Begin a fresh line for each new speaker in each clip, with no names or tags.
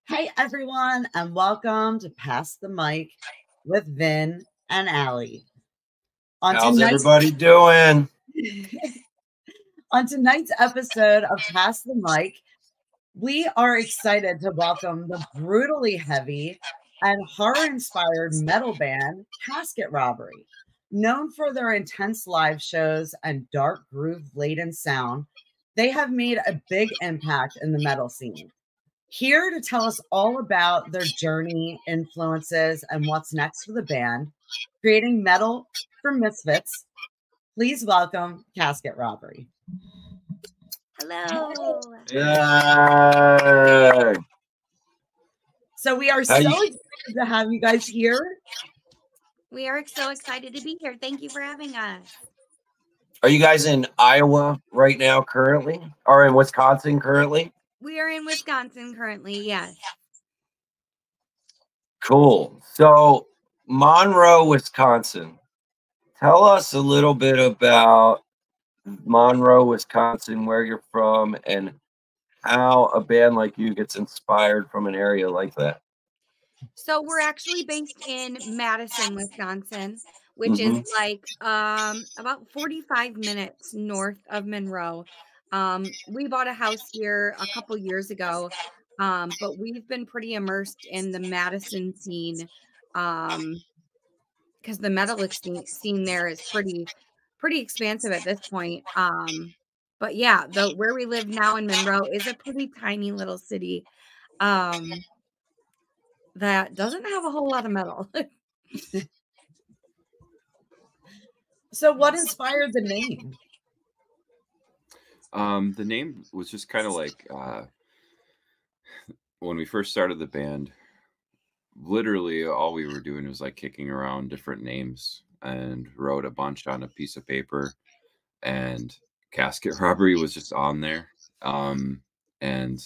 Hey everyone, and welcome to Pass the Mic with Vin and Allie.
How's everybody doing?
On tonight's episode of Pass the Mic, we are excited to welcome the brutally heavy and horror-inspired metal band Casket Robbery. Known for their intense live shows and dark groove-laden sound, they have made a big impact in the metal scene. Here to tell us all about their journey, influences, and what's next for the band, creating metal for misfits, please welcome Casket Robbery.
Hello.
Yay!
So we are so excited to have you guys here.
We are so excited to be here. Thank you for having us.
Are you guys in Iowa right now currently? Or in Wisconsin currently?
We are in Wisconsin currently, yes.
Cool. So, Monroe, Wisconsin. Tell us a little bit about Monroe, Wisconsin, where you're from, and how a band like you gets inspired from an area like that.
So we're actually based in Madison, Wisconsin, which is like about 45 minutes north of Monroe. We bought a house here a couple years ago, but we've been pretty immersed in the Madison scene because the metal scene there is pretty expansive at this point. But yeah, where we live now in Monroe is a pretty tiny little city that doesn't have a whole lot of metal.
So what inspired the name?
The name was just kind of like when we first started the band, literally all we were doing was like kicking around different names and wrote a bunch on a piece of paper, and Casket Robbery was just on there. And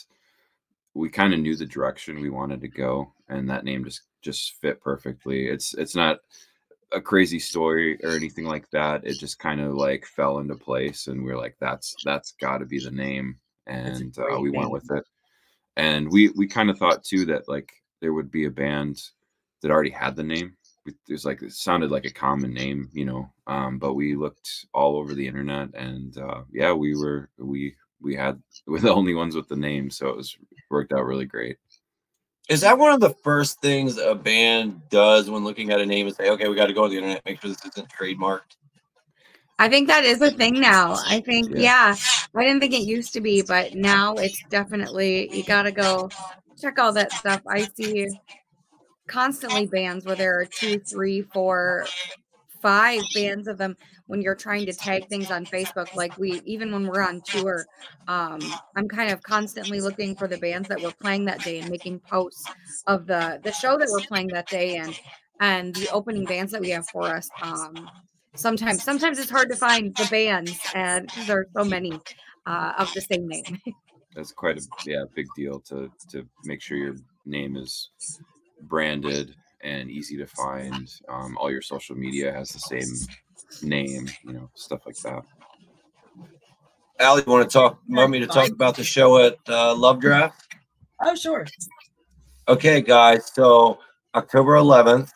we kind of knew the direction we wanted to go, and that name just fit perfectly. It's not a crazy story or anything like that. It just kind of like fell into place, and we're like, that's got to be the name, and we went with it. And we kind of thought too that like there would be a band that already had the name. It sounded like a common name, you know. But we looked all over the internet, and yeah, we're the only ones with the name, so it worked out really great.
Is that one of the first things a band does when looking at a name and say, okay, we got to go on the internet, make sure this isn't trademarked?
I think that is a thing now. I think, yeah, I didn't think it used to be, but now it's definitely, you got to go check all that stuff. I see constantly bands where there are 2, 3, 4, 5 bands of them when you're trying to tag things on Facebook. Like even when we're on tour, I'm kind of constantly looking for the bands that we're playing that day and making posts of the show that we're playing that day and the opening bands that we have for us. Sometimes it's hard to find the bands, and because there are so many of the same name.
That's quite a big deal to make sure your name is branded and easy to find. All your social media has the same name, you know, stuff like that.
Allie, want me to talk about the show at Love Draft?
Oh, sure.
Okay, guys. So October 11th,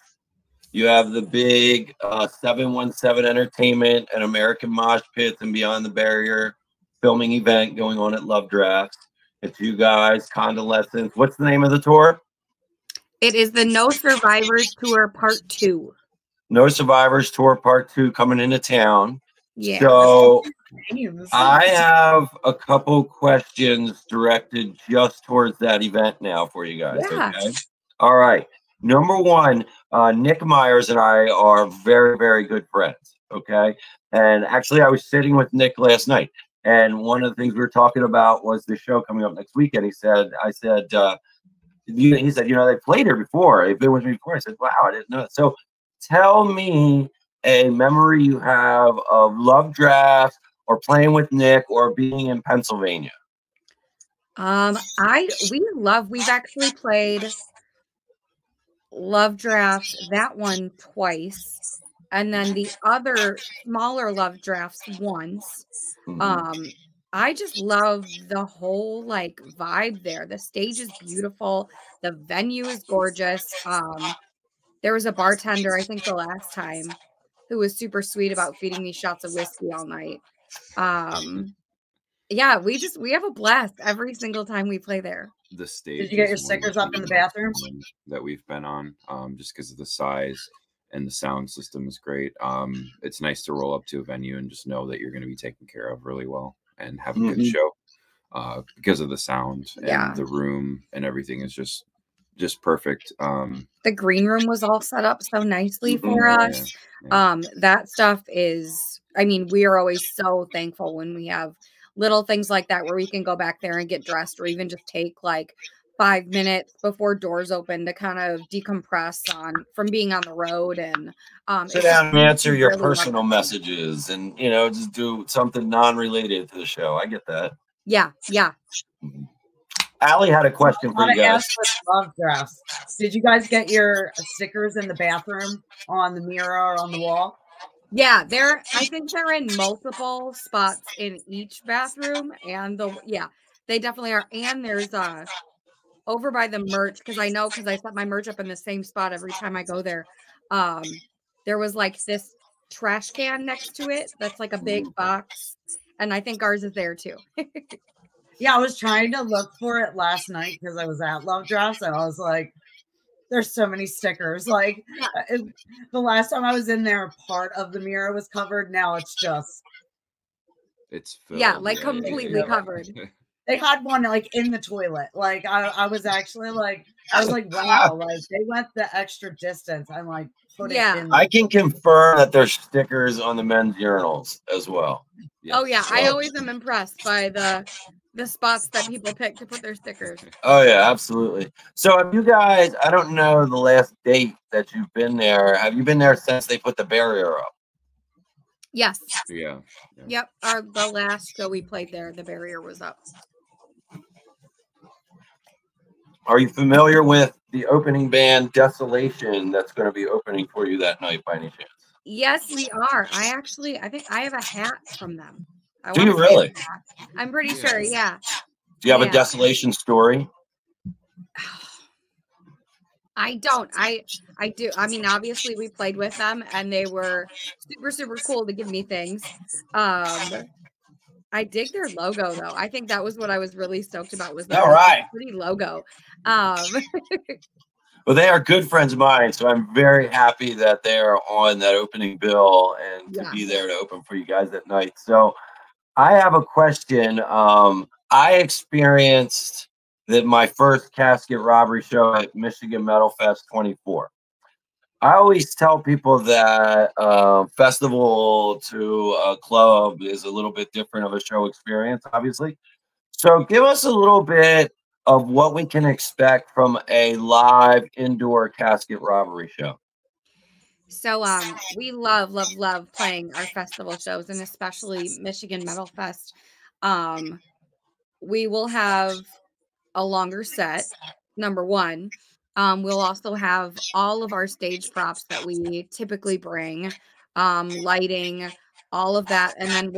you have the big 717 Entertainment and American Mosh Pits and Beyond the Barrier filming event going on at Love Draft. It's you guys, Convalescence. What's the name of the tour?
It is the No Survivors Tour Part 2.
No Survivors Tour Part 2 coming into town.
Yeah.
So I have a couple questions directed just towards that event now for you guys.
Yeah.
Okay. All right. Number one, Nick Myers and I are very, very good friends. Okay. And actually, I was sitting with Nick last night, and one of the things we were talking about was the show coming up next weekend. He said, he said, you know, they played here before. They've been with me before. I said, wow, I didn't know that. So tell me a memory you have of Love Draft or playing with Nick or being in Pennsylvania.
We've actually played Love Drafts, that one twice, and then the other smaller Love Drafts once. I just love the whole like vibe there. The stage is beautiful. The venue is gorgeous. There was a bartender, I think the last time, who was super sweet about feeding me shots of whiskey all night. Yeah, we have a blast every single time we play there.
The stage.
Did you get your
is one of
stickers
the
up in the
most
bathroom?
fun that we've been on, just because of the size and the sound system is great. It's nice to roll up to a venue and just know that you're going to be taken care of really well and have a good show, because of the sound and the room and everything is just perfect.
The green room was all set up so nicely for us. That stuff is, I mean, we are always so thankful when we have little things like that where we can go back there and get dressed, or even just take like 5 minutes before doors open to kind of decompress from being on the road and
sit down and answer your personal messages and, you know, just do something non-related to the show. I get that.
Yeah.
Allie had a question for you guys.
Love drafts. Did you guys get your stickers in the bathroom on the mirror or on the wall?
Yeah, I think they're in multiple spots in each bathroom, and they definitely are. And there's over by the merch, because I set my merch up in the same spot every time I go there. There was like this trash can next to it that's like a big box, and I think ours is there too.
Yeah, I was trying to look for it last night because I was at Love Drafts, and I was like, there's so many stickers. Like the last time I was in there, part of the mirror was covered. Now it's
filled,
like completely covered.
They had one like in the toilet. Like I was actually like, I was like, wow, like they went the extra distance. I'm like, put it in.
I can confirm that there's stickers on the men's urinals as well.
Yes. Oh yeah, I always am impressed by the spots that people pick to put their stickers.
Oh yeah, absolutely. So have you guys, I don't know the last date that you've been there. Have you been there since they put the barrier up?
Yes.
Yeah.
Yep. The last show we played there, the barrier was up.
Are you familiar with the opening band Desolation that's going to be opening for you that night by any chance?
Yes, we are. I think I have a hat from them.
Do you really?
I'm pretty sure, yeah.
Do you have a Desolation story?
I don't. I do. I mean, obviously we played with them and they were super, super cool to give me things. I dig their logo though. I think that was what I was really stoked about, was their pretty logo.
Well, they are good friends of mine, so I'm very happy that they are on that opening bill and to be there to open for you guys that night. So I have a question. I experienced my first Casket Robbery show at Michigan Metal Fest 24. I always tell people that festival to a club is a little bit different of a show experience, obviously. So give us a little bit of what we can expect from a live indoor Casket Robbery show.
So we love playing our festival shows, and especially Michigan Metal Fest. We will have a longer set, number one. We'll also have all of our stage props that we typically bring, lighting, all of that. And then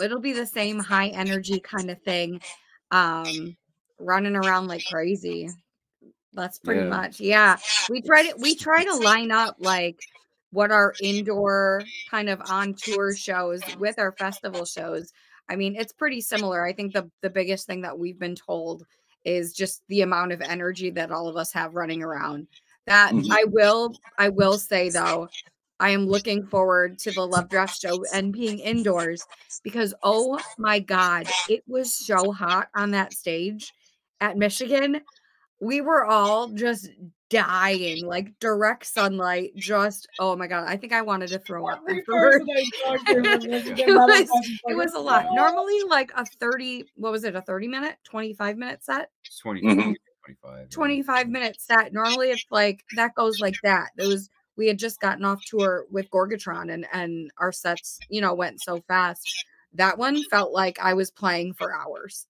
it'll be the same high energy kind of thing, running around like crazy. That's pretty much. Yeah. We try to line up like what our indoor kind of on tour shows with our festival shows. I mean, it's pretty similar. I think the biggest thing that we've been told is just the amount of energy that all of us have running around. That I will say though, I am looking forward to the Love Draft show and being indoors, because oh my God, it was so hot on that stage at Michigan. We were all just dying, like direct sunlight. Just, oh my God, I think I wanted to throw up afterwards. It was a lot. Normally like a 30 minute, 25 minute set? 25 minute set. Normally it's like, that goes like that. We had just gotten off tour with Gorgatron and our sets, went so fast. That one felt like I was playing for hours.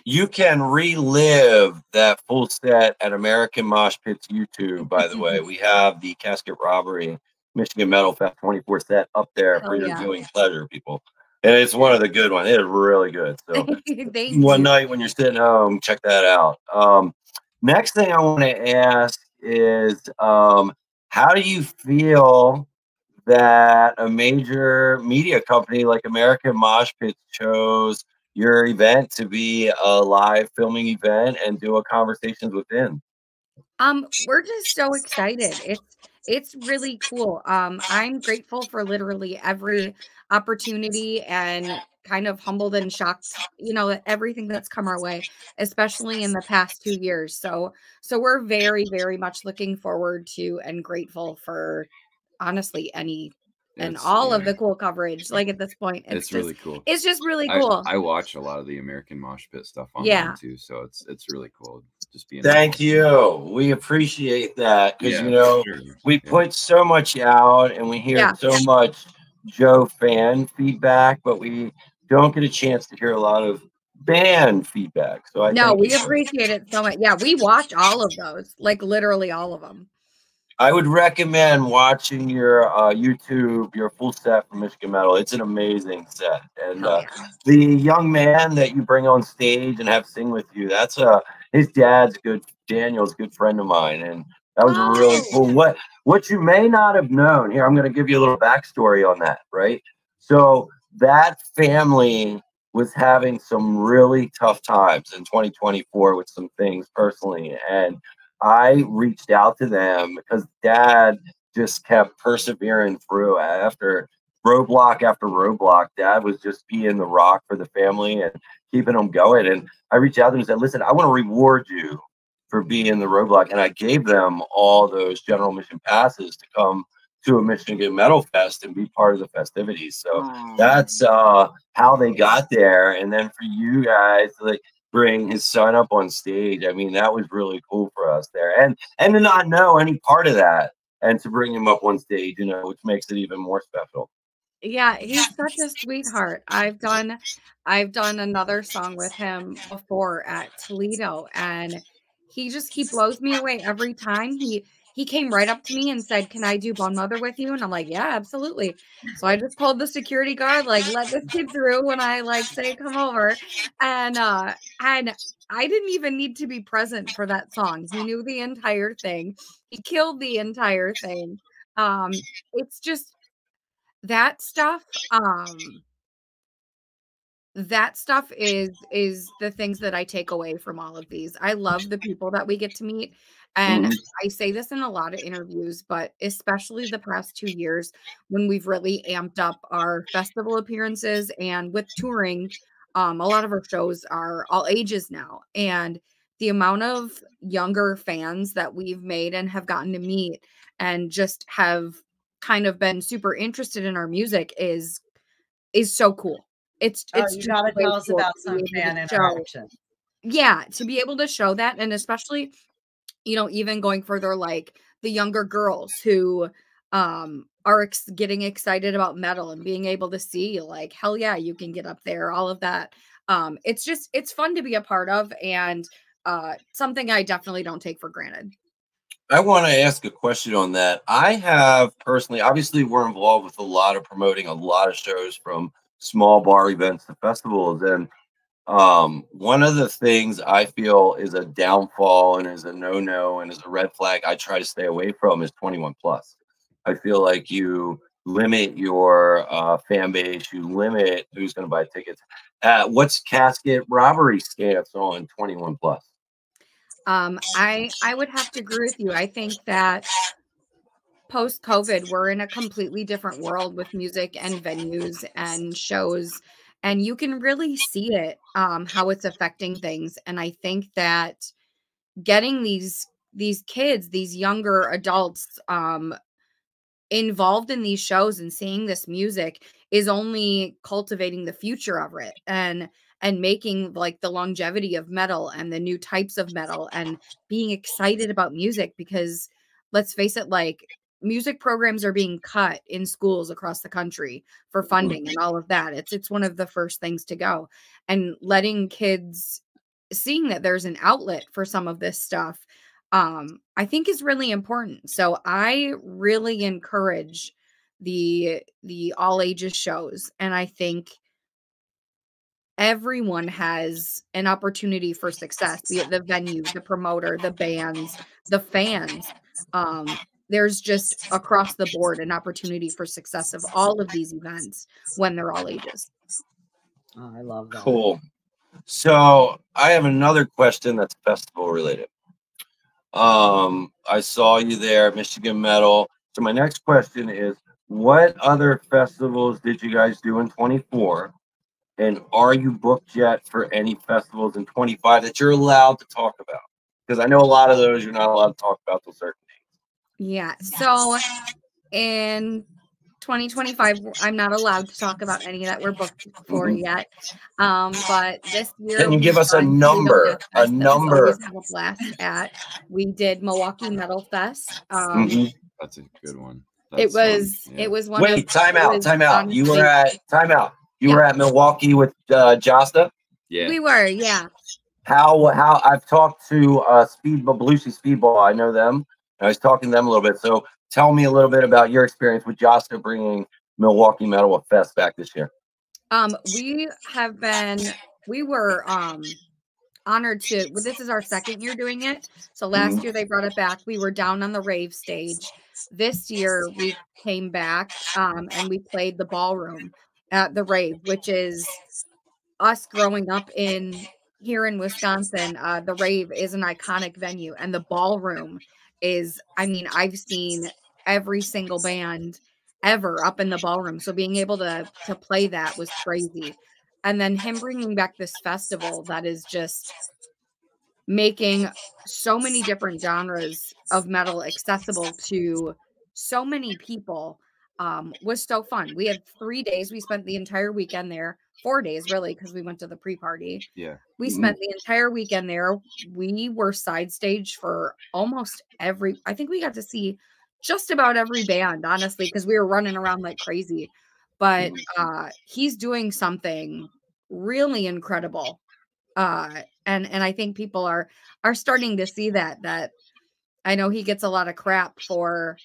You can relive that full set at American Mosh Pit's YouTube, by the way. We have the Casket Robbery Michigan Metal Fest 24 set up there for your viewing pleasure, people. And it's one of the good ones. It's really good. So one night when you're sitting home, check that out. Next thing I want to ask is, how do you feel that a major media company like American Mosh Pit chose your event to be a live filming event and do a Conversations Within?
We're just so excited. It's really cool. I'm grateful for literally every opportunity and kind of humbled and shocked, at everything that's come our way, especially in the past 2 years. So we're very, very much looking forward to and grateful for honestly any and all of the cool coverage. Like at this point, it's just
really cool.
It's just really cool.
I watch a lot of the American Mosh Pit stuff online too, so it's really cool. Just being
Thank you. We appreciate that because we put so much out and we hear so much Joe fan feedback, but we don't get a chance to hear a lot of band feedback. So
we appreciate it so much. Yeah, we watch all of those, like literally all of them.
I would recommend watching your YouTube, your full set from Michigan Metal. It's an amazing set. And the young man that you bring on stage and have sing with you, that's his dad's Daniel's a good friend of mine. And that was really cool. What you may not have known, here, I'm going to give you a little backstory on that, right? So that family was having some really tough times in 2024 with some things personally. And I reached out to them because Dad just kept persevering through after roadblock after roadblock. Dad was just being the rock for the family and keeping them going. And I reached out to them and said, listen, I want to reward you for being the roadblock. And I gave them all those general mission passes to come to a Michigan Metal Fest and be part of the festivities. So that's how they got there. And then for you guys, like, bring his son up on stage. I mean, that was really cool for us there. And to not know any part of that and to bring him up on stage, which makes it even more special.
Yeah, he's such a sweetheart. I've done another song with him before at Toledo, and he blows me away every time. He came right up to me and said, "Can I do Bone Mother with you?" And I'm like, "Yeah, absolutely." So I just told the security guard, like, "Let this kid through," when I say, "Come over." And I didn't even need to be present for that song. He knew the entire thing. He killed the entire thing. It's just that stuff is the things that I take away from all of these. I love the people that we get to meet. And I say this in a lot of interviews, but especially the past 2 years when we've really amped up our festival appearances and with touring, a lot of our shows are all ages now. And the amount of younger fans that we've made and have gotten to meet and just have kind of been super interested in our music is so cool. It's
you gotta tell us about some fan interaction.
Yeah, to be able to show that, and especially, even going further, like the younger girls who are getting excited about metal and being able to see, like, hell yeah, you can get up there, all of that. It's fun to be a part of, and something I definitely don't take for granted.
I want to ask a question on that. I have personally, obviously, we're involved with a lot of promoting a lot of shows from small bar events to festivals. And one of the things I feel is a downfall and is a no-no and is a red flag I try to stay away from is 21 plus. I feel like you limit your fan base, you limit who's going to buy tickets. What's Casket Robbery stance on 21 plus?
I would have to agree with you. I think that post-COVID, we're in a completely different world with music and venues and shows, and you can really see it, how it's affecting things. And I think that getting these kids, these younger adults, involved in these shows and seeing this music is only cultivating the future of it and making like the longevity of metal and the new types of metal and being excited about music, because let's face it, like, music programs are being cut in schools across the country for funding and all of that. It's one of the first things to go, and letting kids seeing that there's an outlet for some of this stuff, I think is really important. So I really encourage the all ages shows. And I think everyone has an opportunity for success, be it the venue, the promoter, the bands, the fans. There's just across the board an opportunity for success of all of these events when they're all ages.
Oh, I love that.
Cool. So I have another question that's festival related. I saw you there at Michigan Metal. So my next question is, what other festivals did you guys do in 24? And are you booked yet for any festivals in 25 that you're allowed to talk about? Because I know a lot of those you're not allowed to talk about till certain dates.
Yeah. So in 2025, I'm not allowed to talk about any that we're booked for yet. But this year,
Can you give us a number? A number.
Always have a blast at. We did Milwaukee Metal Fest.
That's a good one.
It was one.
Wait, time out. You were at Milwaukee with Josta?
Yeah.
We were, yeah.
How I've talked to Belushi Speedball. I know them. I was talking to them a little bit. So tell me a little bit about your experience with Josta bringing Milwaukee Metal Fest back this year.
We were honored to. Well, this is our second year doing it. So last year they brought it back. We were down on the rave stage. This year we came back and we played the ballroom at the rave, which is us growing up here in Wisconsin. The rave is an iconic venue, and the ballroom is, I mean, I've seen every single band ever up in the ballroom. So being able to play that was crazy. And then him bringing back this festival that is just making so many different genres of metal accessible to so many people was so fun. We had 3 days. We spent the entire weekend there. 4 days, really, because we went to the pre-party.
Yeah.
We spent the entire weekend there. We were side stage for almost I think we got to see just about every band, honestly, because we were running around like crazy. But he's doing something really incredible. And I think people are starting to see that I know he gets a lot of crap for,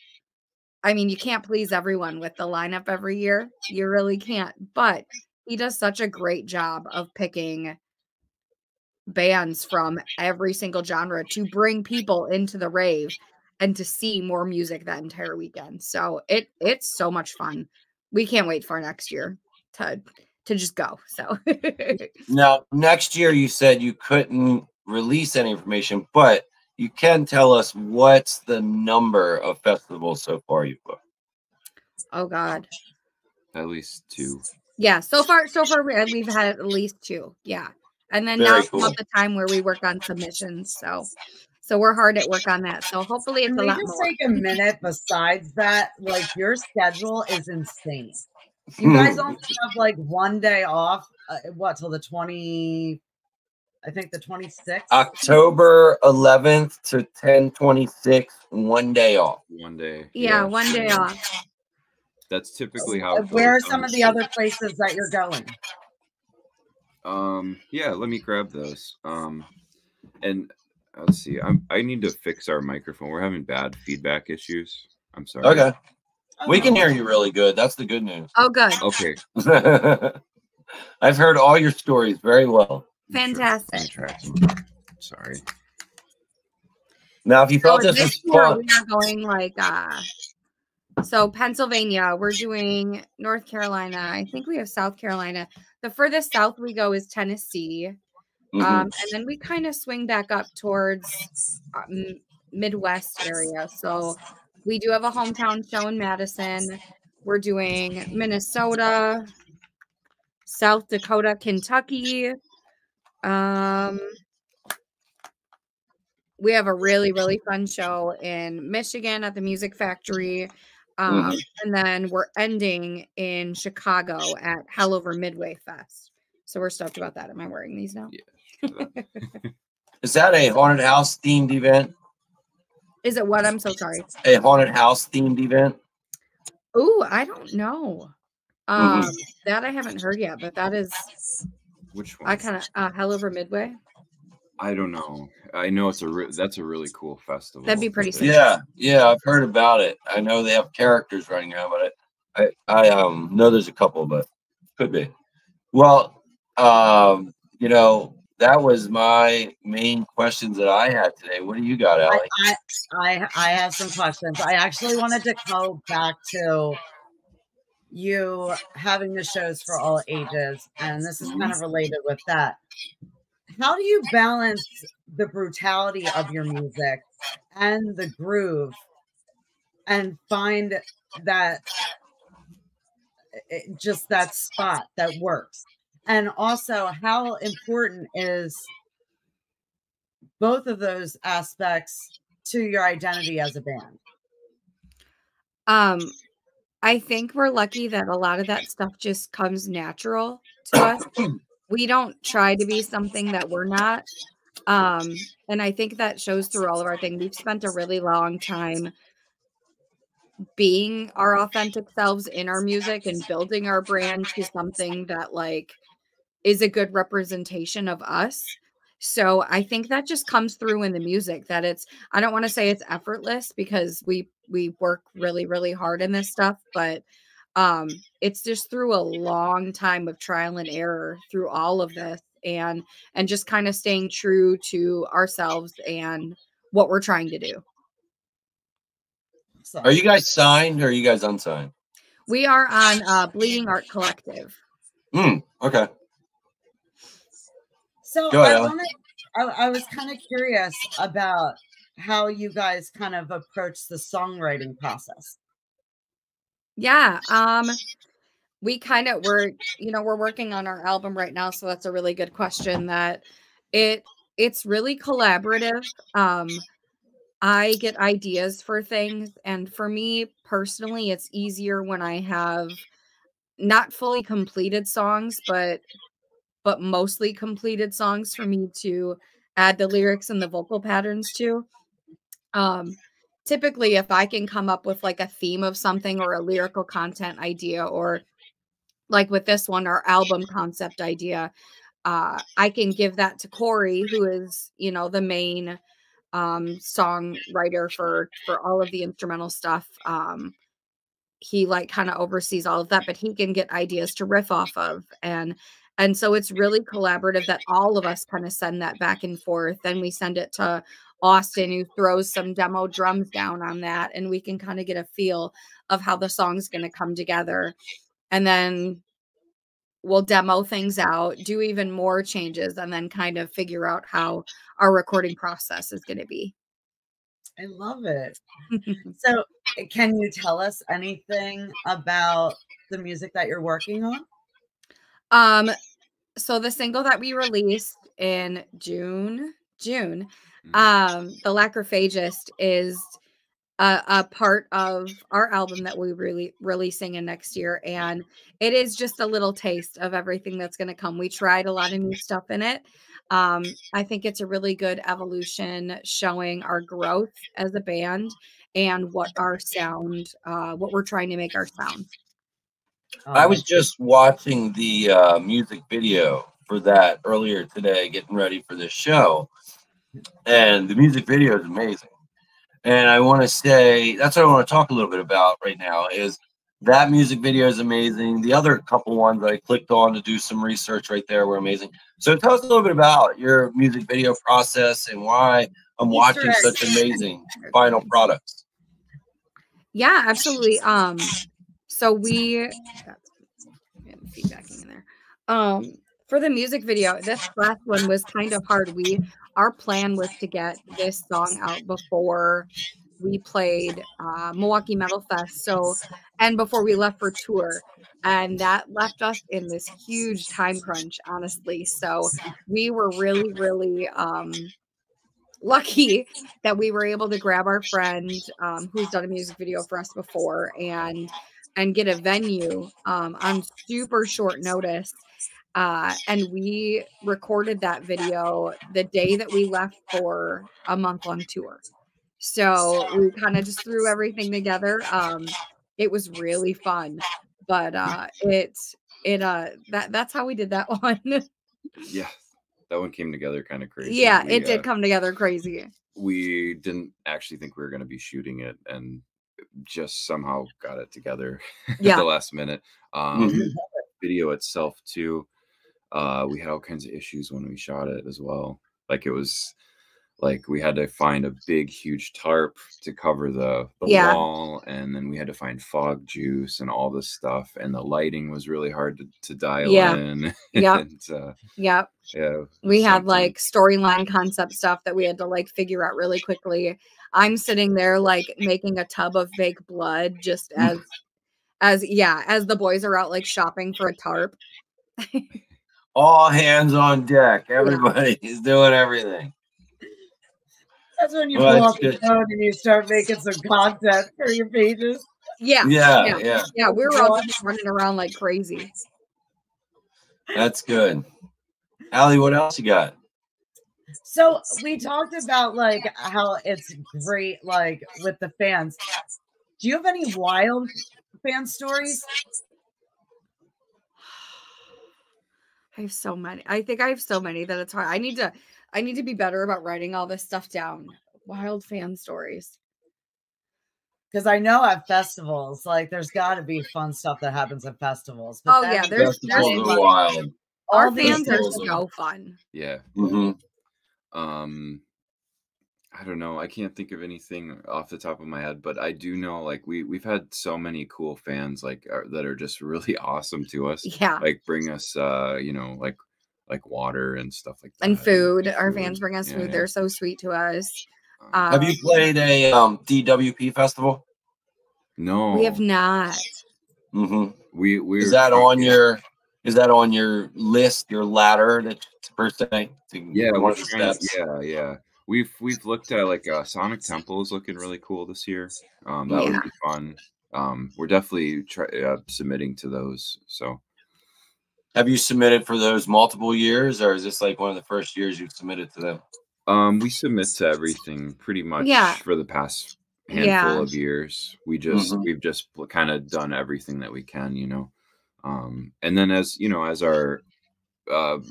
I mean, you can't please everyone with the lineup every year. You really can't. But he does such a great job of picking bands from every single genre to bring people into the rave and to see more music that entire weekend. So it's so much fun. We can't wait for next year to just go. So
now, next year you said you couldn't release any information, but you can tell us what's the number of festivals so far you've booked.
Oh God.
At least 2.
Yeah, so far we've had at least 2. Yeah. And then
Very
now
cool.
about the time where we work on submissions. So we're hard at work on that. So hopefully it's a lot more.
Take a minute. Besides that, like, your schedule is insane. You guys only have like 1 day off. Till the 20? I think the 26th.
October 11th to 10/26. 1 day off.
1 day.
Yeah, 1 day off.
That's typically how.
Where are some of the other places that you're going?
Yeah, let me grab those. And let's see. I need to fix our microphone. We're having bad feedback issues. I'm sorry.
Okay. We can hear you really good. That's the good news.
Oh, good.
Okay.
I've heard all your stories very well.
Fantastic.
Sorry.
Now, if you thought this was fun,
we are going like so Pennsylvania, we're doing North Carolina. I think we have South Carolina. The furthest south we go is Tennessee. And then we kind of swing back up towards Midwest area. So we do have a hometown show in Madison. We're doing Minnesota, South Dakota, Kentucky. We have a really, really fun show in Michigan at the Music Factory. And then we're ending in Chicago at Hell Over Midway Fest. So we're stoked about that. Am I wearing these now?
Yeah.
Is that a haunted house themed event?
Is it what? I'm so sorry.
A haunted house themed event?
Oh, I don't know. That I haven't heard yet, but that is.
Which one?
I kind of Hell Over Midway.
I don't know. I know that's a really cool festival.
That'd be pretty sick.
Yeah, I've heard about it. I know they have characters running around, but I know there's a couple, but could be. Well, You know, that was my main questions that I had today. What do you got, Allie?
I have some questions. I actually wanted to go back to you having the shows for all ages, and this is kind of related with that. How do you balance the brutality of your music and the groove and find that just that spot that works? And also, how important is both of those aspects to your identity as a band?
I think we're lucky that a lot of that stuff just comes natural to us. We don't try to be something that we're not. And I think that shows through all of our things. We've spent a really long time being our authentic selves in our music and building our brand to something that like is a good representation of us. So I think that just comes through in the music that it's, I don't want to say it's effortless because we work really, really hard in this stuff, but it's just through a long time of trial and error through all of this and just kind of staying true to ourselves and what we're trying to do.
Are you guys signed or are you guys unsigned?
We are on Bleeding Art Collective.
Okay.
So I was kind of curious about how you guys kind of approach the songwriting process.
Yeah. We're working on our album right now. So that's a really good question that it's really collaborative. I get ideas for things. And for me personally, it's easier when I have not fully completed songs, but mostly completed songs for me to add the lyrics and the vocal patterns to. Typically, if I can come up with like a theme of something or a lyrical content idea, or like with this one, our album concept idea, I can give that to Cory, who is, the main songwriter for all of the instrumental stuff. He like kind of oversees all of that, but he can get ideas to riff off of. And so it's really collaborative that all of us kind of send that back and forth. Then we send it to Austin, who throws some demo drums down on that. And we can kind of get a feel of how the song's going to come together. And then we'll demo things out, do even more changes, and then kind of figure out how our recording process is going to be.
I love it. So can you tell us anything about the music that you're working on?
So the single that we released in June, The Lacrophagist, is a part of our album that we really releasing in next year. And it is just a little taste of everything that's going to come. We tried a lot of new stuff in it. I think it's a really good evolution showing our growth as a band and what our sound, what we're trying to make our sound.
I was just watching the music video for that earlier today, getting ready for this show. And the music video is amazing. And I want to say, that's what I want to talk a little bit about right now, is that music video is amazing. The other couple ones that I clicked on to do some research right there were amazing. So tell us a little bit about your music video process and why I'm watching such amazing final products.
Yeah, absolutely. So we got feedbacking in there. For the music video, this last one was kind of hard. Our plan was to get this song out before we played Milwaukee Metal Fest. And before we left for tour, and that left us in this huge time crunch, honestly. So we were really, really lucky that we were able to grab our friend who's done a music video for us before and get a venue on super short notice. And we recorded that video the day that we left for a month-long tour. So we kind of just threw everything together. It was really fun, but that's how we did that one.
Yeah, that one came together kind of crazy.
Yeah, it did come together crazy.
We didn't actually think we were going to be shooting it, and just somehow got it together at the last minute. Video itself too. We had all kinds of issues when we shot it as well. Like it was like we had to find a big, huge tarp to cover the wall, and then we had to find fog juice and all this stuff. And the lighting was really hard to dial in.
Yep.
And,
yep.
Yeah.
We had like storyline concept stuff that we had to like figure out really quickly. I'm sitting there like making a tub of fake blood just as the boys are out like shopping for a tarp.
All hands on deck. Everybody is doing everything.
That's when you pull out the phone and you start making some content for your pages.
Yeah. We were all just running around like crazy.
That's good. Allie, what else you got?
So we talked about like how it's great, like with the fans. Do you have any wild fan stories?
I have so many. I think I have so many that it's hard. I need to be better about writing all this stuff down. Wild fan stories.
Because I know at festivals, like there's got to be fun stuff that happens at festivals.
But yeah, there's
wild.
Our fans are so fun.
Yeah. I don't know. I can't think of anything off the top of my head, but I do know like we've had so many cool fans like that are just really awesome to us.
Yeah.
Like bring us like water and stuff like that.
And food. Our fans bring us food. Yeah. They're so sweet to us.
Have you played a DWP festival?
No.
We have not.
We
Is that on your list, your ladder that per se?
Yeah. We've looked at like Sonic Temple is looking really cool this year. That would be fun. We're definitely submitting to those. So,
have you submitted for those multiple years, or is this like one of the first years you've submitted to them?
We submit to everything pretty much for the past handful of years. We've just kind of done everything that we can, you know. And then as our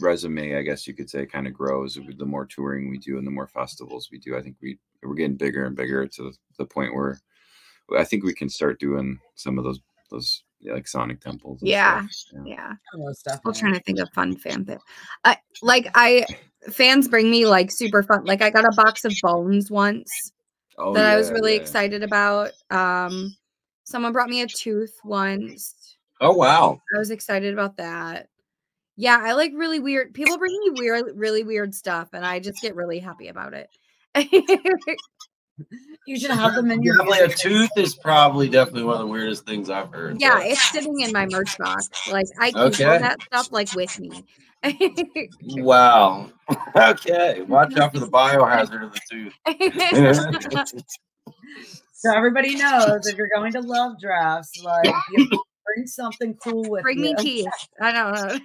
resume, I guess you could say, kind of grows, the more touring we do and the more festivals we do, I think we're getting bigger and bigger to the point where I think we can start doing some of those like Sonic Temples.
Yeah. Still trying to think of fun fan bit. Fans bring me like super fun. Like I got a box of bones once that I was really excited about. Someone brought me a tooth once.
Oh wow!
I was excited about that. Yeah, I like really weird. People bring me really weird stuff, and I just get really happy about it.
You should have them in your.
A tooth is definitely one of the weirdest things I've heard.
Yeah, it's sitting in my merch box. Like I keep all that stuff like with me.
Wow. Okay. Watch out for the biohazard of the tooth.
So everybody knows if you're going to love drafts, like you bring something cool with
Bring me teeth. I don't know.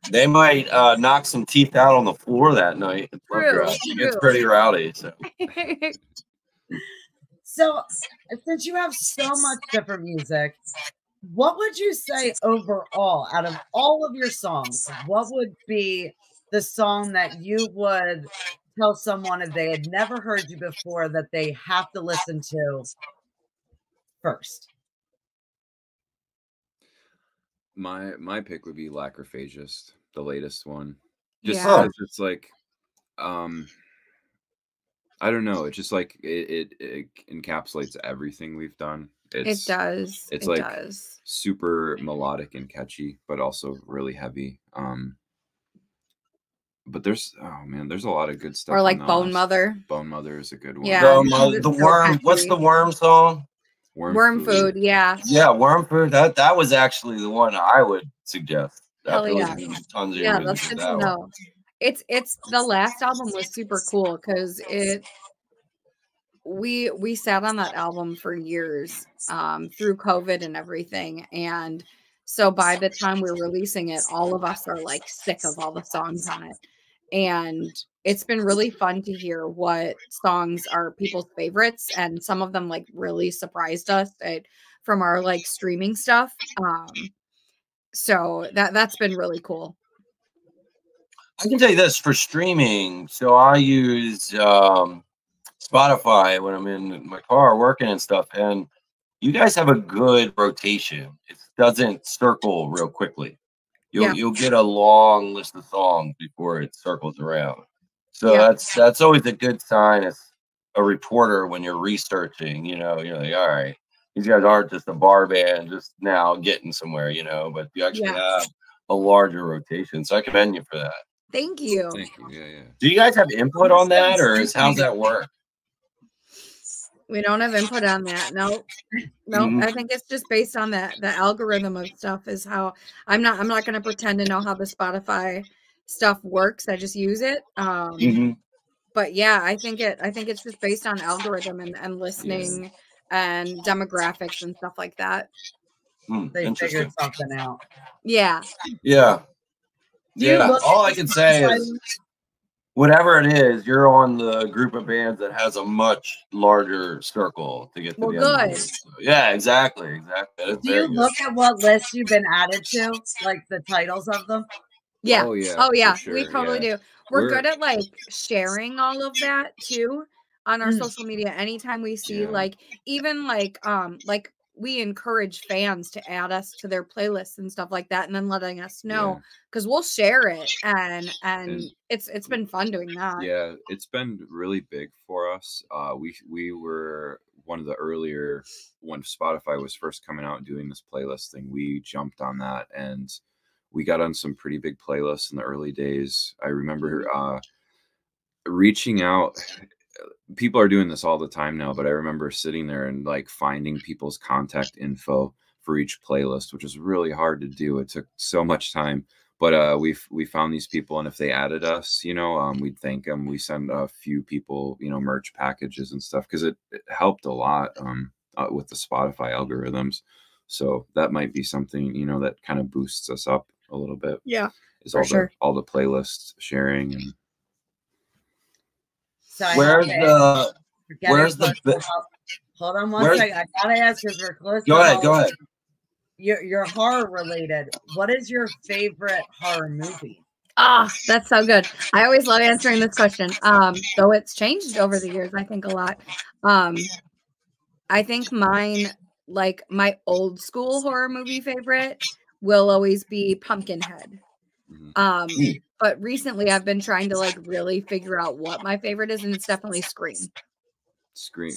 They might knock some teeth out on the floor that night. It's pretty rowdy. So, since you have so much different music, what would you say overall, out of all of your songs, what would be the song that you would tell someone if they had never heard you before that they have to listen to first?
My pick would be Lacrophagist, the latest one. Just
Yeah.
because it's like, I don't know. It's just like it encapsulates everything we've done.
It does.
It's
It
like
does.
super melodic and catchy, but also really heavy. But there's a lot of good stuff.
Or like
on
Bone
this.
Mother.
Bone Mother is a good one.
Yeah.
The worm. What's the worm song?
Worm food. Yeah.
Yeah, worm food. That was actually the one I would suggest.
Hell yeah.
Tons of
Yeah, that's good to know. It's the last album was super cool because we sat on that album for years through COVID and everything, and so by the time we're releasing it, all of us are like sick of all the songs on it, and it's been really fun to hear what songs are people's favorites, and some of them like really surprised us from our like streaming stuff. So that's been really cool.
I can tell you this for streaming. So I use Spotify when I'm in my car working and stuff, and you guys have a good rotation. It doesn't circle real quickly.
You'll get a long list of songs before it circles around. So
Yeah.
that's always a good sign as a reporter when you're researching. You're like, all right, these guys aren't just a bar band just now getting somewhere, but you actually have a larger rotation. So I commend you for that.
Thank you.
Thank you. Yeah.
Do you guys have input on that, or how's that work?
We don't have input on that. No. I think it's just based on the algorithm of stuff is how I'm not going to pretend to know how the Spotify stuff works. I just use it. But yeah, I think it's just based on algorithm and listening and demographics and stuff like that.
They figured something out.
Yeah.
Yeah.
Yeah.
All I can say is whatever it is, you're on the group of bands that has a much larger circle to get to the end of it. So, yeah, exactly.
Do you look at what lists you've been added to, like the titles of them?
Yeah.
Oh
yeah.
Sure.
We totally do. We're good at like sharing all of that too on our social media. Anytime we see like even like we encourage fans to add us to their playlists and stuff like that, and then letting us know because we'll share it and it's been fun doing that.
Yeah, it's been really big for us. We were one of the earlier when Spotify was first coming out and doing this playlist thing. We jumped on that and we got on some pretty big playlists in the early days. I remember reaching out. People are doing this all the time now, but I remember sitting there and like finding people's contact info for each playlist, which was really hard to do. It took so much time, but we found these people, and if they added us, we'd thank them. We send a few people, merch packages and stuff because it helped a lot with the Spotify algorithms. So that might be something that kind of boosts us up a little bit.
Yeah,
is all the playlist sharing and.
So
where's the
hold on one second. I gotta ask because we're close.
Go ahead.
You're horror related. What is your favorite horror movie?
That's so good. I always love answering this question. Though it's changed over the years, I think a lot. I think mine, like my old school horror movie favorite, will always be Pumpkinhead. But recently I've been trying to like really figure out what my favorite is, and it's definitely Scream.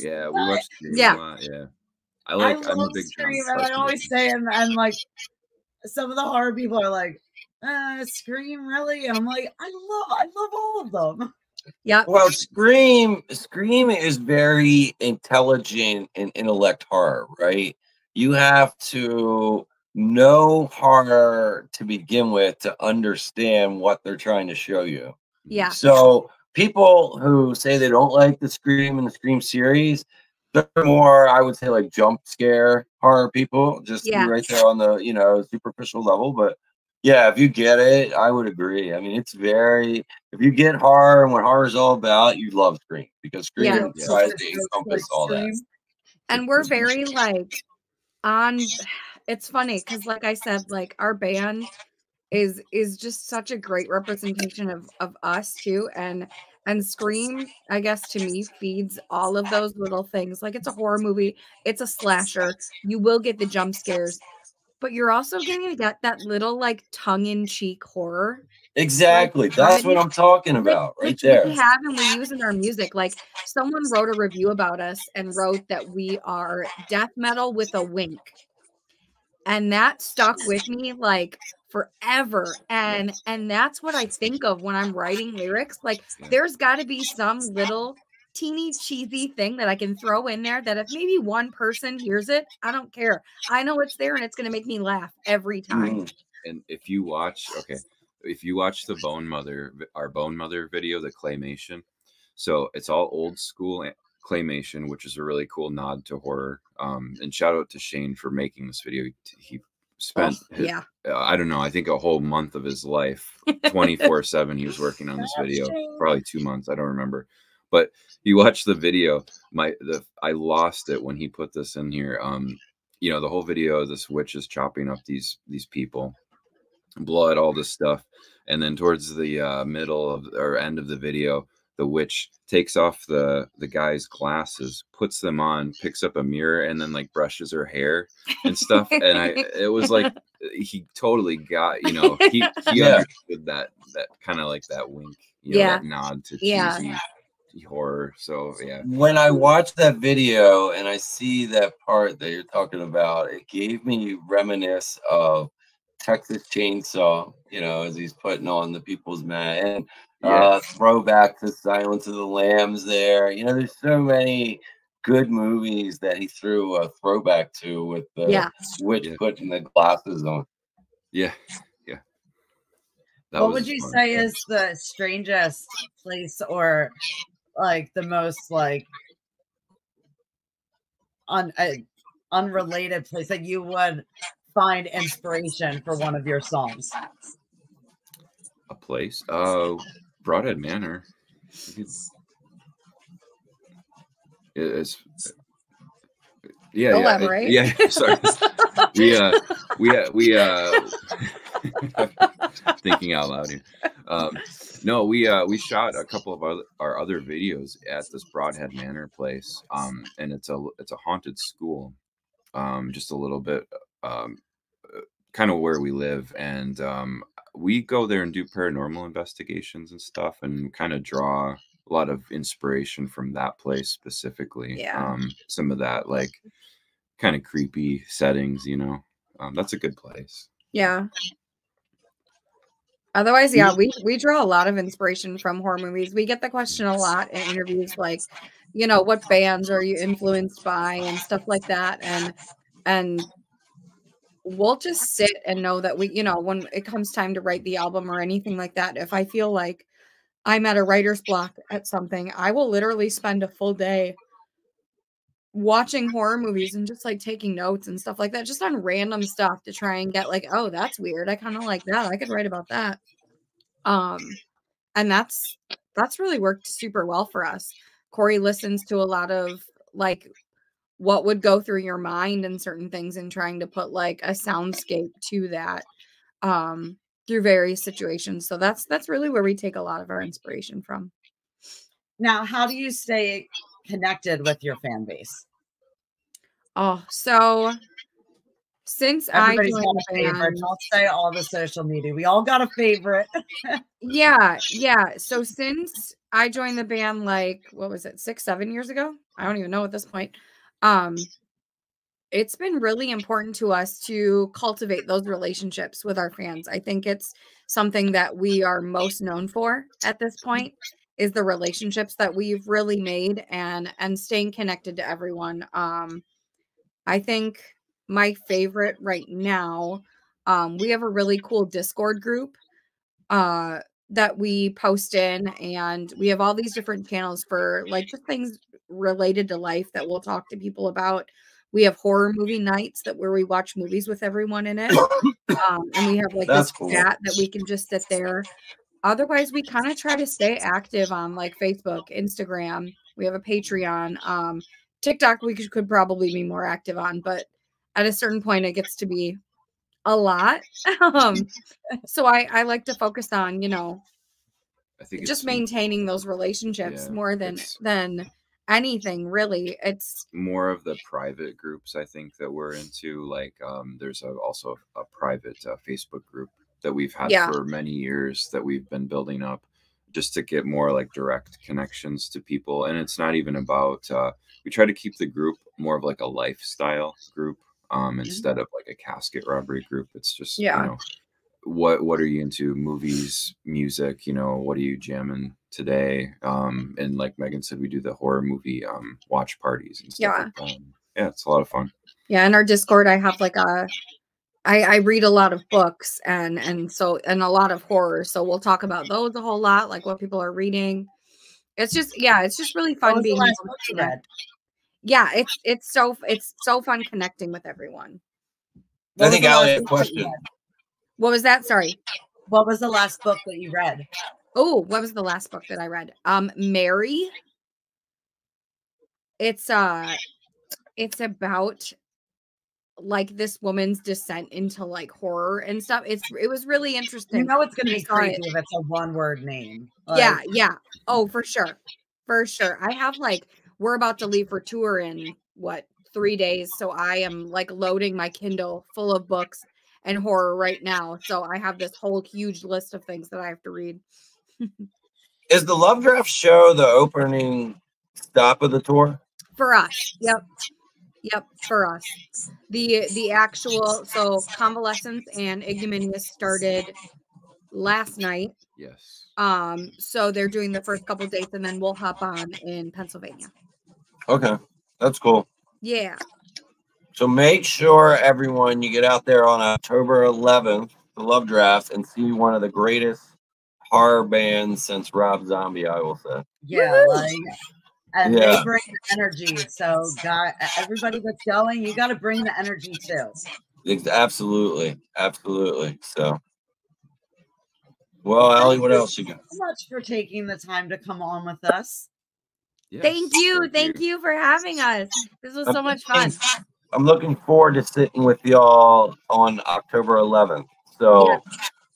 Yeah, we watched Scream a lot. Yeah, I'm a big
Scream, and I always say, and like some of the horror people are like, Scream, really? And I'm like, I love all of them.
Yeah.
Well, Scream is very intelligent and intellect horror, right? You have to know horror to begin with to understand what they're trying to show you.
Yeah.
So people who say they don't like the Scream and the Scream series, they're more, I would say, like jump scare horror people, just right there on the superficial level. But yeah, if you get it, I would agree. I mean, if you get horror and what horror is all about, you love Scream because Scream tries to encompass all that.
And we're very like it's funny because like I said, like our band is just such a great representation of us too. And Scream, I guess, to me feeds all of those little things. Like it's a horror movie, it's a slasher. You will get the jump scares, but you're also going to get that little like tongue-in-cheek horror.
Exactly. That's what I'm talking about right there.
We have and we use in our music. Like someone wrote a review about us and wrote that we are death metal with a wink. And that stuck with me like forever. And that's what I think of when I'm writing lyrics. Like there's got to be some little teeny cheesy thing that I can throw in there that if maybe one person hears it, I don't care. I know it's there and it's going to make me laugh every time.
And if you watch the our Bone Mother video, the claymation, so it's all old school claymation, which is a really cool nod to horror. And shout out to Shane for making this video. He spent I don't know, I think a whole month of his life 24/7 he was working on this video, probably 2 months, I don't remember. But you watch the video, I lost it when he put this in here. The whole video, this witch is chopping up these people, blood, all this stuff, and then towards the middle of or end of the video, the witch takes off the guy's glasses, puts them on, picks up a mirror, and then like brushes her hair and stuff. And it was like he totally got, you know, he understood that kind of like that wink, you know, that nod to cheesy horror. So yeah,
when I watched that video and I see that part that you're talking about, it gave me reminisce of Texas Chainsaw, you know, as he's putting on the people's mat, and throwback to Silence of the Lambs there. You know, there's so many good movies that he threw a throwback to with the witch putting the glasses on.
Yeah.
What would you say is the strangest place, or like the most like unrelated place that you would find inspiration for one of your songs?
A place? Broadhead Manor. It's
elaborate.
Sorry. we thinking out loud here. No, we shot a couple of our other videos at this Broadhead Manor place, and it's a haunted school, just a little bit, kind of where we live, and we go there and do paranormal investigations and stuff, and kind of draw a lot of inspiration from that place specifically. Some of that like kind of creepy settings, you know. That's a good place.
Otherwise, we draw a lot of inspiration from horror movies. We get the question a lot in interviews, like, you know, what bands are you influenced by and stuff like that. And we'll just sit and know that we, you know, when it comes time to write the album or anything like that, if I feel like I'm at a writer's block at something, I will literally spend a full day watching horror movies and just like taking notes and stuff like that, just on random stuff to try and get like, oh, that's weird. I kind of like that. I could write about that. And that's really worked super well for us. Cory listens to a lot of like what would go through your mind and certain things, and trying to put like a soundscape to that through various situations. So that's really where we take a lot of our inspiration from.
Now, how do you stay connected with your fan base?
Oh, so since
Everybody's
I
got
joined
a
the band,
favorite. I'll say all the social media. We all got a favorite.
yeah. So since I joined the band, like, what was it, 6-7 years ago? I don't even know at this point. It's been really important to us to cultivate those relationships with our fans. I think it's something that we are most known for at this point, is the relationships that we've really made and staying connected to everyone. I think my favorite right now, we have a really cool Discord group that we post in, and we have all these different channels for like just things related to life that we'll talk to people about. We have horror movie nights where we watch movies with everyone in it. And we have like this chat that we can just sit there. Otherwise, we kind of try to stay active on like Facebook, Instagram. We have a Patreon. TikTok we could probably be more active on, but at a certain point it gets to be a lot. So I like to focus on, you know,
I think
just maintaining those relationships more than anything, really. It's
more of the private groups I think that we're into. Like there's also a private Facebook group that we've had for many years that we've been building up just to get more like direct connections to people. And it's not even about we try to keep the group more of like a lifestyle group instead of like a Casket Robbery group. It's just you know, what are you into? Movies, music, you know, what are you jamming today? And like Megan said, we do the horror movie watch parties and stuff like that. Yeah, it's a lot of fun.
Yeah, in our Discord I have like I read a lot of books and a lot of horror. So we'll talk about those a whole lot, like what people are reading. It's just really fun being able to connect. Yeah, it's so fun connecting with everyone.
I think Allie had a question.
What was that? Sorry.
What was the last book that you read?
Oh, what was the last book that I read? Mary. It's about like this woman's descent into like horror and stuff. It was really interesting.
You know it's gonna
I
be
saw
crazy
it.
if it's a one-word name.
Yeah, yeah. Oh, for sure. For sure. I have like, we're about to leave for tour in what, 3 days. So I am like loading my Kindle full of books and horror right now. So I have this whole huge list of things that I have to read.
Is the Love Draft show the opening stop of the tour?
For us. Yep. Yep. For us. The actual, so Convalescence and Ignominious started last night.
Yes.
So they're doing the first couple dates and then we'll hop on in Pennsylvania.
Okay, that's cool.
Yeah.
So make sure everyone you get out there on October 11th, the Love Draft, and see one of the greatest horror bands since Rob Zombie, I will say.
Yeah, like, and
Yeah.
they bring the energy. So, everybody that's going, you got to bring the energy too.
Absolutely, absolutely. So, well, Allie, what else you got?
So much for taking the time to come on with us.
Yes,
Thank you for having us. This was so much fun.
I'm looking forward to sitting with y'all on October 11th. So
Yeah.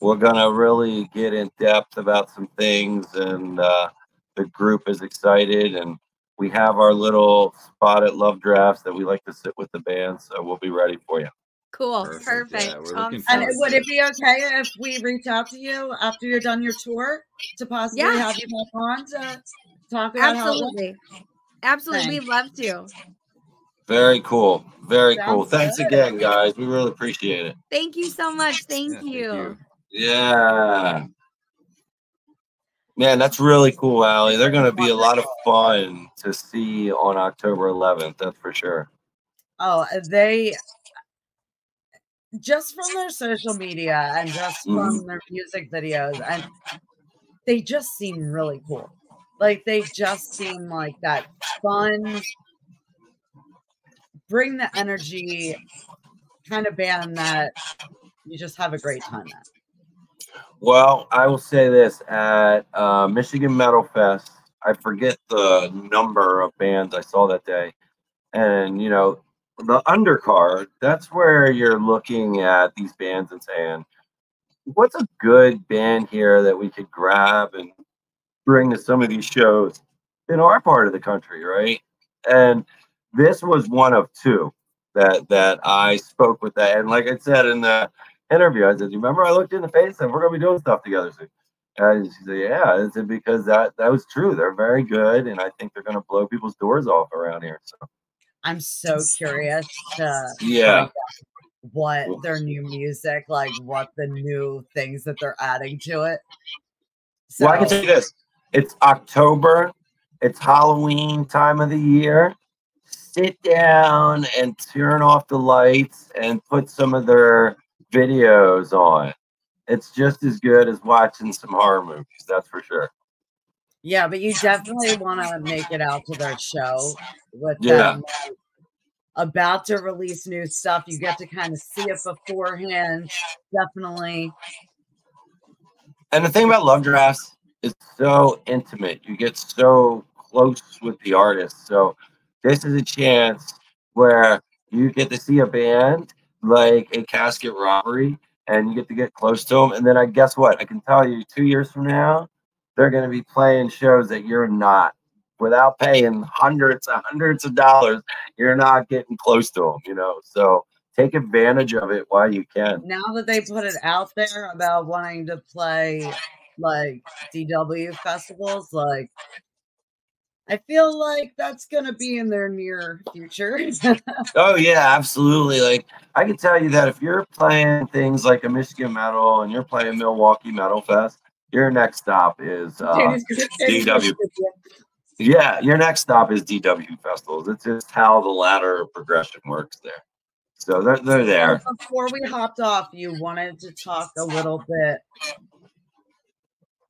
we're gonna really get in depth about some things, and the group is excited, and we have our little spot at Love Drafts that we like to sit with the band. So we'll be ready for you.
Cool.
Perfect.
Perfect.
Yeah, we're looking
And
forward
would
to
it be okay if we reach out to you after you're done your tour to possibly have you back on to talk about how it went?
Absolutely. We'd love to.
Very cool. Very
Sounds
cool. Thanks
good.
again, guys. We really appreciate it.
Thank you so much. Thank you.
Yeah. Man, that's really cool, Allie. They're going to be a lot of fun to see on October 11th. That's for sure.
Oh, they just from their social media and just from their music videos, and they just seem really cool. Like they just seem like that fun, bring the energy kind of band that you just have a great time at.
Well, I will say this at Michigan Metal Fest. I forget the number of bands I saw that day. And, you know, the undercard, that's where you're looking at these bands and saying, what's a good band here that we could grab and bring to some of these shows in our part of the country, right? And this was one of two that I spoke with that. And like I said in the interview, I said, you remember I looked you in the face and we're gonna be doing stuff together soon. And she said, yeah, it's because that was true. They're very good, and I think they're gonna blow people's doors off around here. So
I'm so curious to
yeah,
find out what their new music, like what the new things that they're adding to it. So
well, I can tell you this. It's October. It's Halloween time of the year. Sit down and turn off the lights and put some of their videos on. It's just as good as watching some horror movies. That's for sure.
yeah, but you definitely want to make it out to their show with them about to release new stuff. You get to kind of see it beforehand. Definitely.
And the thing about Love Drafts is so intimate. You get so close with the artist. So this is a chance where you get to see a band like a Casket Robbery, and you get to get close to them. And then I guess what? I can tell you 2 years from now, they're going to be playing shows that you're not. Without paying hundreds of dollars, you're not getting close to them, you know? So take advantage of it while you can.
Now that they put it out there about wanting to play like DW festivals, like I feel like that's going to be in their near future.
Oh yeah, absolutely. Like I can tell you that if you're playing things like a Michigan Metal and you're playing Milwaukee Metal Fest, your next stop is DW. Yeah, your next stop is DW festivals. It's just how the ladder progression works there. So they're there.
Before we hopped off, you wanted to talk a little bit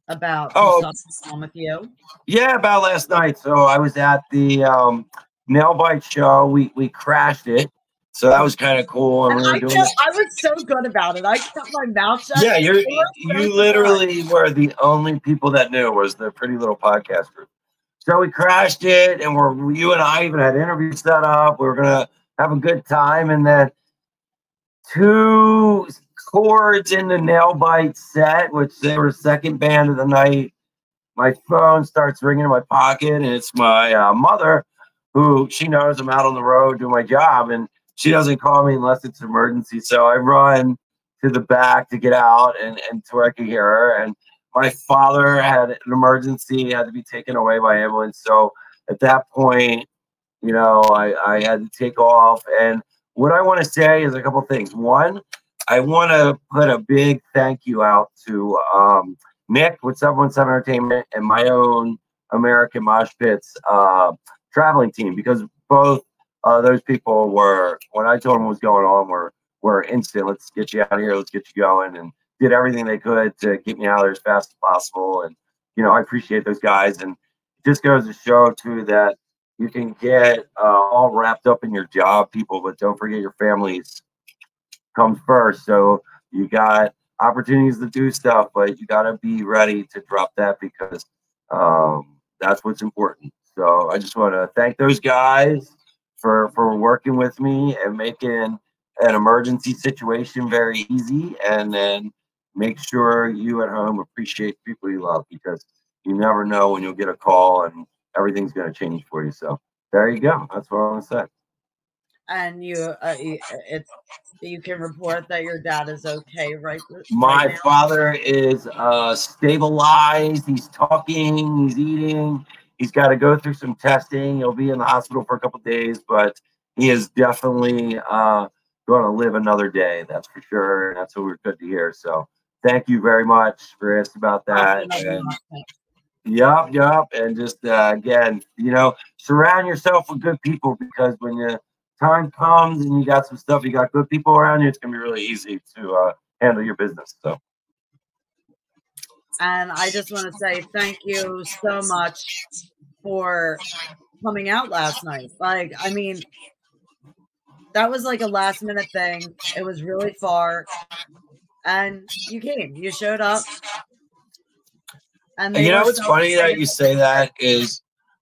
about stuff on with you.
Yeah, about last night. So I was at the Nail Bite show. We crashed it. So that was kind of cool. And
I was so good about it. I kept my mouth shut.
Yeah, you literally were the only people that knew was the Pretty Little Podcast group. So we crashed it, and you and I even had interviews set up. We were gonna have a good time, and then 2 chords in the nail bite set, which they were second band of the night. My phone starts ringing in my pocket, and it's my mother, who she knows I'm out on the road doing my job, and she doesn't call me unless it's an emergency. So I run to the back to get out and to where I could hear her. And my father had an emergency, had to be taken away by ambulance. So at that point, you know, I had to take off. And what I want to say is a couple things. One, I want to put a big thank you out to Nick with 717 Entertainment and my own American Mosh Pits traveling team, because both those people were, when I told them what was going on, were instant. Let's get you out of here. Let's get you going, and did everything they could to get me out of there as fast as possible. And, you know, I appreciate those guys. And it just goes to show, too, that you can get all wrapped up in your job, people, but don't forget your families comes first. So you got opportunities to do stuff, but you got to be ready to drop that, because that's what's important. So I just want to thank those guys for working with me and making an emergency situation very easy, and then make sure you at home appreciate people you love, because you never know when you'll get a call and everything's going to change for you. So there you go. That's what I want to say.
And you can report that your dad is okay, right?
My father is stabilized. He's talking. He's eating. He's got to go through some testing. He'll be in the hospital for a couple of days, but he is definitely going to live another day. That's for sure. And that's what we're good to hear. So thank you very much for asking about that. Yup. And just again, you know, surround yourself with good people, because when the time comes and you got some stuff, you got good people around you, it's gonna be really easy to handle your business. So,
and I just want to say thank you so much for coming out last night. Like, I mean, that was like a last minute thing. It was really far, and you came. You showed up.
And you know what's funny that you say that is,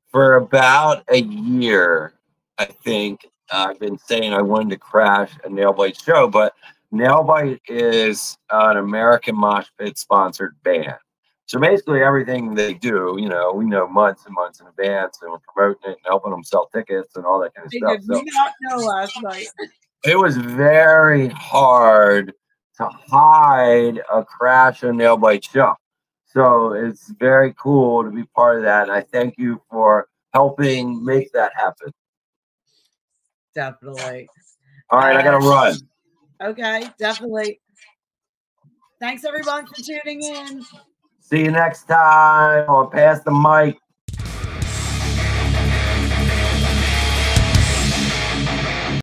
for about a year, I think I've been saying I wanted to crash a Nailbite show, but Nailbite is an American Mosh Pit sponsored band. So basically everything they do, you know, we know months and months in advance, and we're promoting it and helping them sell tickets and all that kind of stuff.
Did we not know last night?
It was very hard to hide a crash a Nailbite show. So it's very cool to be part of that. And I thank you for helping make that happen.
Definitely.
All right, I got to run.
Okay, definitely. Thanks, everyone, for tuning in.
See you next time on Pass the Mic.